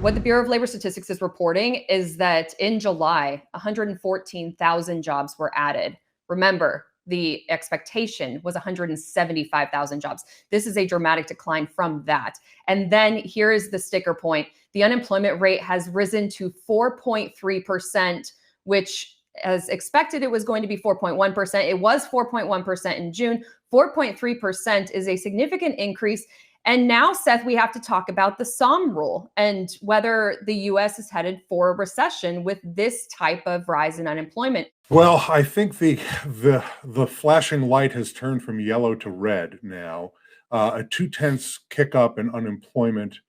What the Bureau of Labor Statistics is reporting is that in July, 114,000 jobs were added. Remember, the expectation was 175,000 jobs. This is a dramatic decline from that. And then here is the sticker point. The unemployment rate has risen to 4.3%, which, as expected, it was going to be 4.1%. It was 4.1% in June. 4.3% is a significant increase. And now, Seth, we have to talk about the SOM rule and whether the U.S. is headed for a recession with this type of rise in unemployment. Well, I think the flashing light has turned from yellow to red now. A 0.2 kick up in unemployment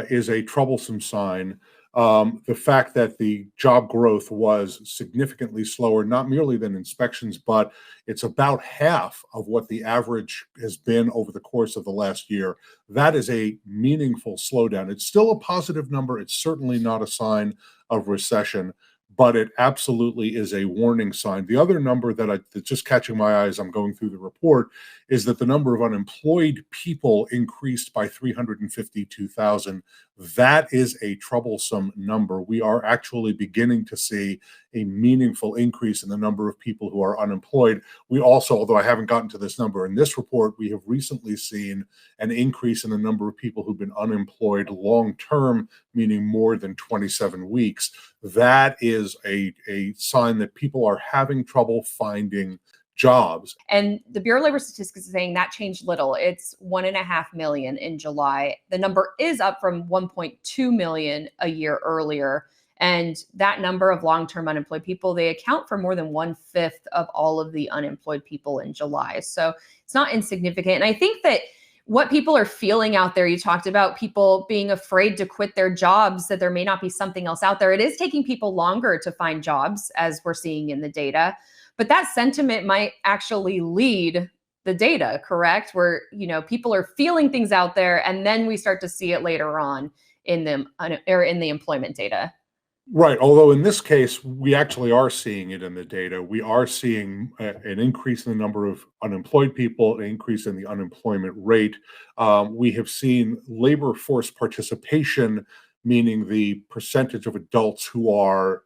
is a troublesome sign. The fact that the job growth was significantly slower, not merely than inspections, but it's about half of what the average has been over the course of the last year. That is a meaningful slowdown. It's still a positive number. It's certainly not a sign of recession, but it absolutely is a warning sign. The other number that's just catching my eye as I'm going through the report is that the number of unemployed people increased by 352,000. That is a troublesome number. We are actually beginning to see a meaningful increase in the number of people who are unemployed. We also, although I haven't gotten to this number in this report, we have recently seen an increase in the number of people who've been unemployed long-term, meaning more than 27 weeks. That is a sign that people are having trouble finding jobs. And the Bureau of Labor Statistics is saying that changed little. It's 1.5 million in July. The number is up from 1.2 million a year earlier. And that number of long-term unemployed people, they account for more than 1/5 of all of the unemployed people in July. So it's not insignificant. And I think that what people are feeling out there, you talked about people being afraid to quit their jobs, that there may not be something else out there. It is taking people longer to find jobs, as we're seeing in the data. But that sentiment might actually lead the data, correct? Where, people are feeling things out there, and then we start to see it later on in the employment data. Right. Although in this case, we actually are seeing it in the data. We are seeing an increase in the number of unemployed people, an increase in the unemployment rate. We have seen labor force participation, meaning the percentage of adults who are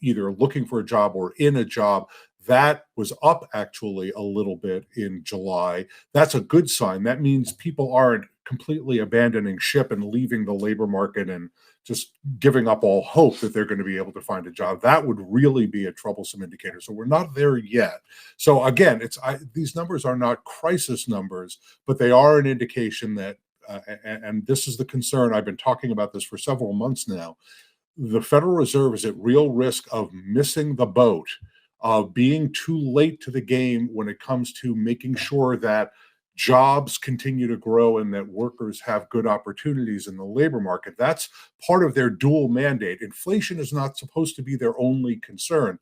either looking for a job or in a job. That was up actually a little bit in July. That's a good sign. That means people aren't completely abandoning ship and leaving the labor market and just giving up all hope that they're going to be able to find a job. That would really be a troublesome indicator. So we're not there yet. So again, these numbers are not crisis numbers, but they are an indication that, and this is the concern. I've been talking about this for several months now. The Federal Reserve is at real risk of missing the boat, of being too late to the game when it comes to making sure that jobs continue to grow and that workers have good opportunities in the labor market. That's part of their dual mandate. Inflation is not supposed to be their only concern.